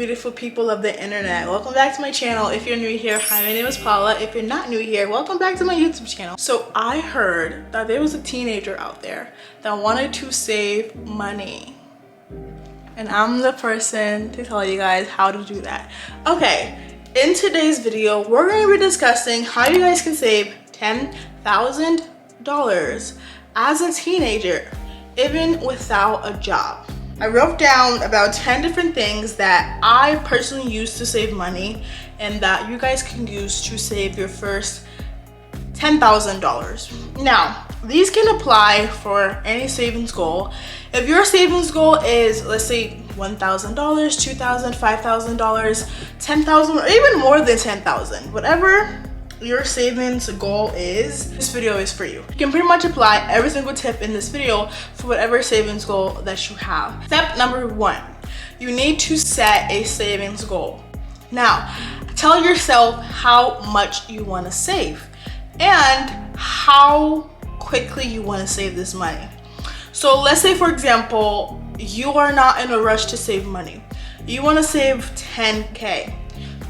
beautiful people of the internet. Welcome back to my channel. If you're new here, hi, my name is Paula. If you're not new here, welcome back to my YouTube channel. So I heard that there was a teenager out there that wanted to save money. And I'm the person to tell you guys how to do that. Okay, in today's video, we're going to be discussing how you guys can save $10,000 as a teenager, even without a job. I wrote down about 10 different things that I personally use to save money and that you guys can use to save your first $10,000. Now, these can apply for any savings goal. If your savings goal is, let's say, $1,000, $2,000, $5,000, $10,000, or even more than $10,000, whatever your savings goal is, this video is for you. You can pretty much apply every single tip in this video for whatever savings goal that you have. Step number 1, you need to set a savings goal. Now, tell yourself how much you want to save and how quickly you want to save this money. So let's say, for example, you are not in a rush to save money. You want to save 10K.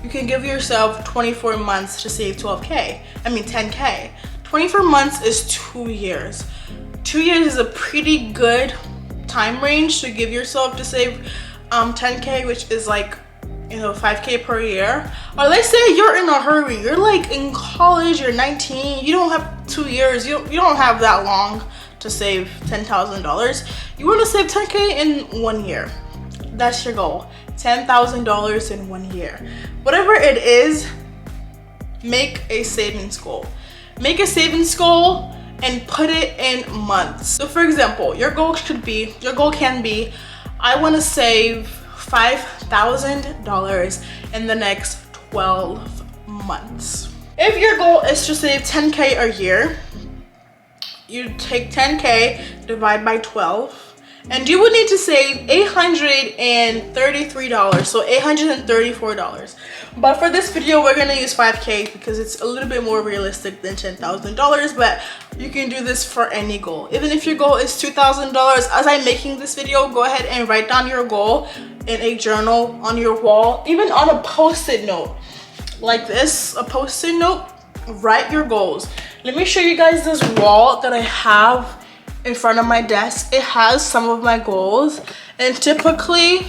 You can give yourself 24 months to save 10K. 24 months is 2 years. 2 years is a pretty good time range to give yourself to save 10K, which is like, 5K per year. Or let's say you're in a hurry. You're like in college, you're 19, you don't have 2 years, you don't have that long to save $10,000. You want to save 10K in 1 year. That's your goal. $10,000 in 1 year. Whatever it is, make a savings goal. Make a savings goal and put it in months. So for example, your goal can be, I want to save $5,000 in the next 12 months. If your goal is to save 10K a year, you take 10K, divide by 12, and you would need to save $833, so $834. But for this video, we're gonna use 5K because it's a little bit more realistic than $10,000, but you can do this for any goal. Even if your goal is $2,000, as I'm making this video, go ahead and write down your goal in a journal, on your wall, even on a post-it note. Like this, a post-it note, write your goals. Let me show you guys this wall that I have in front of my desk. It has some of my goals, and typically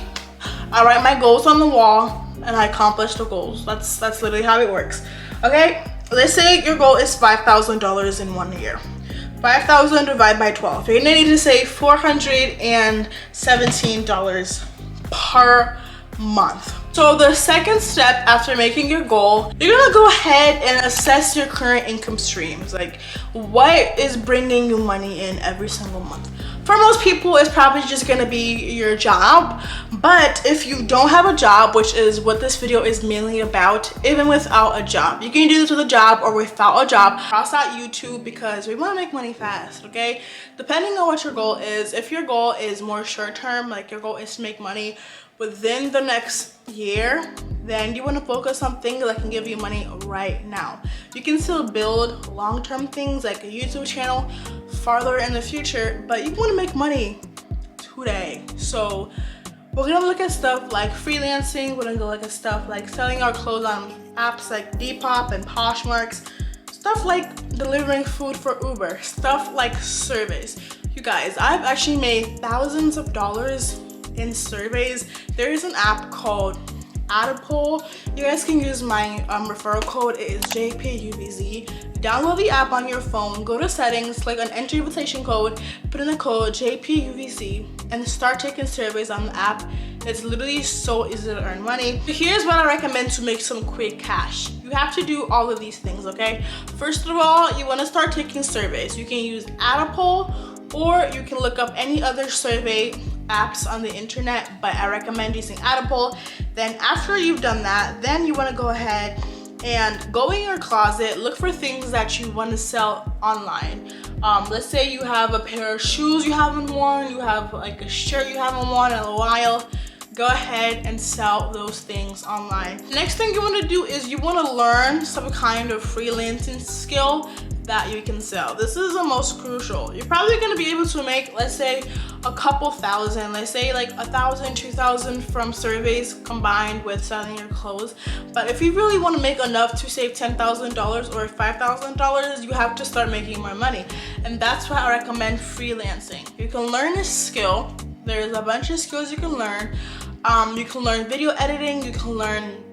I write my goals on the wall and I accomplish the goals. That's literally how it works. Okay, let's say your goal is $5,000 in 1 year. 5,000 divided by 12. You're gonna need to save $417 per month. So the second step after making your goal, you're gonna go ahead and assess your current income streams. Like, what is bringing you money in every single month? For most people, it's probably just gonna be your job. But if you don't have a job, which is what this video is mainly about, even without a job, you can do this with a job or without a job. Cross out YouTube because we wanna make money fast, okay? Depending on what your goal is, if your goal is more short term, like your goal is to make money within the next year, then you want to focus on things that can give you money right now. You can still build long-term things like a YouTube channel farther in the future, but you want to make money today. So we're gonna look at stuff like freelancing. We're gonna look at stuff like selling our clothes on apps like Depop and Poshmarks, stuff like delivering food for Uber, stuff like surveys. You guys, I've actually made thousands of dollars in surveys. There is an app called Adapole. You guys can use my referral code. It is JPUVZ. Download the app on your phone, go to settings, click on enter invitation code, put in the code JPUVZ, and start taking surveys on the app. It's literally so easy to earn money. Here's what I recommend to make some quick cash. You have to do all of these things, okay? First of all, you want to start taking surveys. You can use Adapole, or you can look up any other survey apps on the internet, but I recommend using Adapole. Then after you've done that, then you want to go ahead and go in your closet, look for things that you want to sell online. Let's say you have a pair of shoes you haven't worn, you have like a shirt you haven't worn in a while. Go ahead and sell those things online. Next thing you want to do is you want to learn some kind of freelancing skill that you can sell. This is the most crucial. You're probably going to be able to make, let's say, a couple thousand, let's say like 1,000, 2,000 from surveys combined with selling your clothes. But if you really want to make enough to save $10,000 or $5,000, you have to start making more money. And that's why I recommend freelancing. You can learn a skill. There's a bunch of skills you can learn. You can learn video editing, you can learn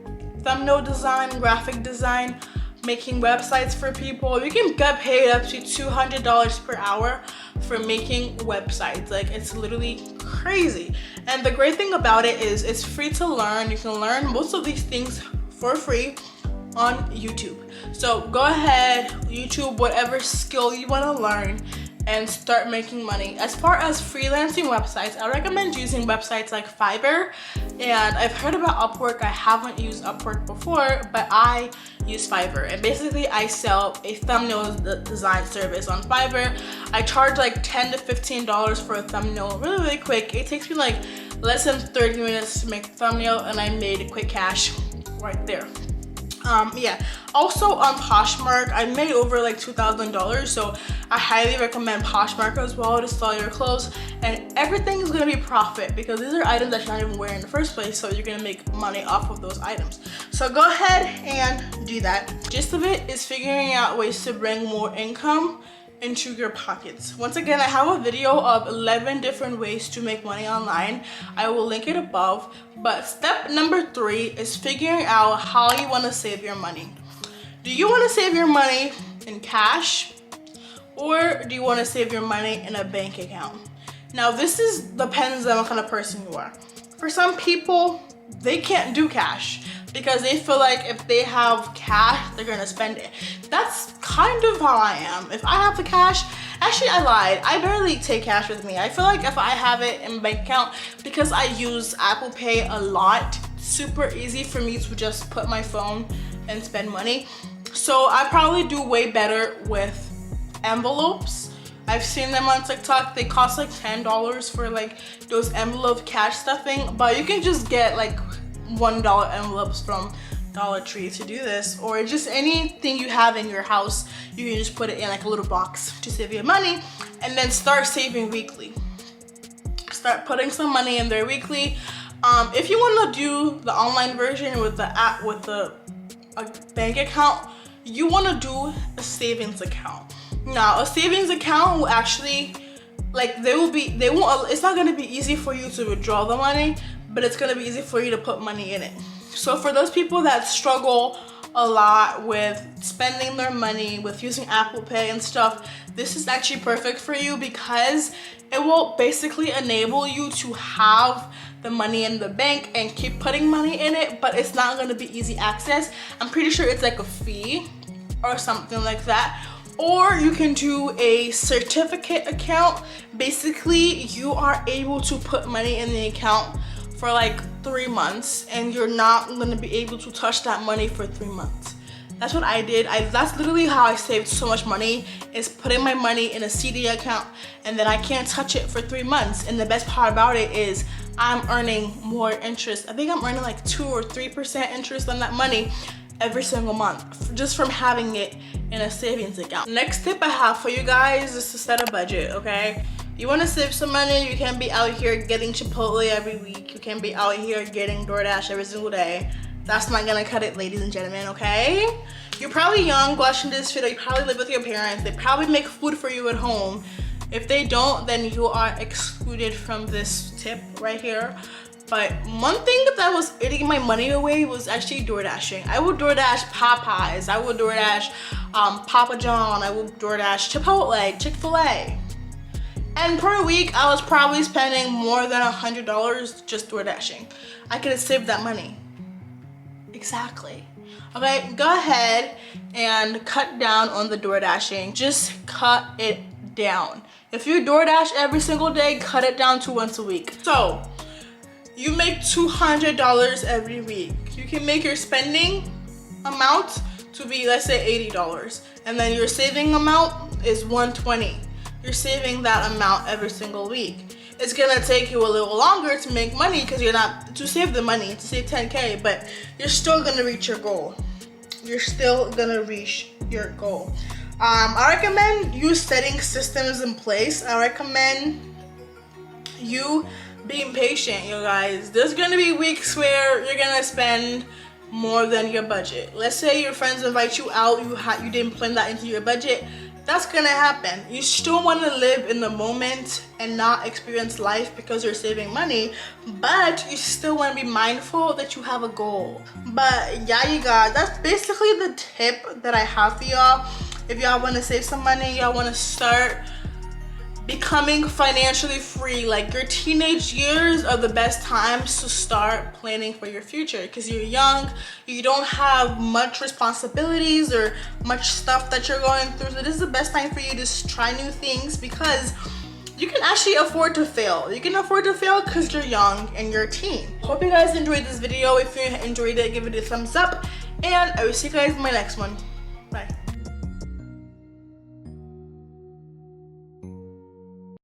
thumbnail design, graphic design, making websites for people. You can get paid up to $200 per hour for making websites. Like, it's literally crazy. And the great thing about it is it's free to learn. You can learn most of these things for free on YouTube. So go ahead, YouTube whatever skill you want to learn and start making money. As far as freelancing websites, I recommend using websites like Fiverr, and I've heard about Upwork. I haven't used Upwork before, but I use Fiverr, and basically I sell a thumbnail design service on Fiverr. I charge like $10 to $15 for a thumbnail, really quick. It takes me like less than 30 minutes to make a thumbnail, and I made quick cash right there. Yeah, also on Poshmark, I made over like $2,000, so I highly recommend Poshmark as well to sell your clothes, and everything is going to be profit because these are items that you're not even wearing in the first place, so you're going to make money off of those items. So go ahead and do that. Gist of it is figuring out ways to bring more income into your pockets. Once again, I have a video of 11 different ways to make money online. I will link it above. But step number 3 is figuring out how you want to save your money. Do you want to save your money in cash, or do you want to save your money in a bank account? Now, this depends on what kind of person you are. For some people, they can't do cash because they feel like if they have cash, they're gonna spend it. That's kind of how I am. If I have the cash, actually I lied. I barely take cash with me. I feel like if I have it in bank account, because I use Apple Pay a lot, super easy for me to just put my phone and spend money. So I probably do way better with envelopes. I've seen them on TikTok. They cost like $10 for like those envelope cash stuffing, but you can just get like $1 envelopes from Dollar Tree to do this, or just anything you have in your house. You can just put it in like a little box to save your money, and then start saving weekly. Start putting some money in there weekly. If you want to do the online version with the app with a bank account, you want to do a savings account. Now, a savings account will actually, like, it's not going to be easy for you to withdraw the money, but it's going to be easy for you to put money in it. So for those people that struggle a lot with spending their money, with using Apple Pay and stuff, this is actually perfect for you because it will basically enable you to have the money in the bank and keep putting money in it, but it's not going to be easy access. I'm pretty sure it's like a fee or something like that. Or you can do a certificate account. Basically, you are able to put money in the account for like 3 months, and you're not going to be able to touch that money for 3 months. That's what I did. That's literally how I saved so much money, is putting my money in a CD account, and then I can't touch it for 3 months. And the best part about it is I'm earning more interest. I think I'm earning like 2 or 3% interest on that money every single month, just from having it in a savings account. Next tip I have for you guys is to set a budget, okay? You want to save some money. You can't be out here getting Chipotle every week. You can't be out here getting DoorDash every single day. That's not gonna cut it, ladies and gentlemen, okay? You're probably young watching this video. You probably live with your parents. They probably make food for you at home. If they don't, then you are excluded from this tip right here. But one thing that was eating my money away was actually DoorDashing. I would DoorDash Popeyes. I would DoorDash Papa John. I would DoorDash Chipotle, Chick-fil-A. And per week, I was probably spending more than $100 just DoorDashing. I could have saved that money. Exactly. Okay, go ahead and cut down on the DoorDashing. Just cut it down. If you DoorDash every single day, cut it down to once a week. So, you make $200 every week. You can make your spending amount to be, let's say, $80. And then your saving amount is $120. You're saving that amount every single week. It's gonna take you a little longer to make money because you're not to save the money, to save 10K, but you're still gonna reach your goal. You're still gonna reach your goal. I recommend you setting systems in place. I recommend you being patient, you guys. There's gonna be weeks where you're gonna spend more than your budget. Let's say your friends invite you out, you didn't plan that into your budget. That's gonna happen. You still want to live in the moment and not experience life because you're saving money, but you still want to be mindful that you have a goal. But yeah, you guys, that's basically the tip that I have for y'all. If y'all want to save some money, y'all want to start becoming financially free, like your teenage years are the best times to start planning for your future, because you're young, you don't have much responsibilities or much stuff that you're going through. So this is the best time for you to try new things, because you can actually afford to fail. You can afford to fail because you're young and you're a teen. Hope you guys enjoyed this video. If you enjoyed it, give it a thumbs up, and I will see you guys in my next one.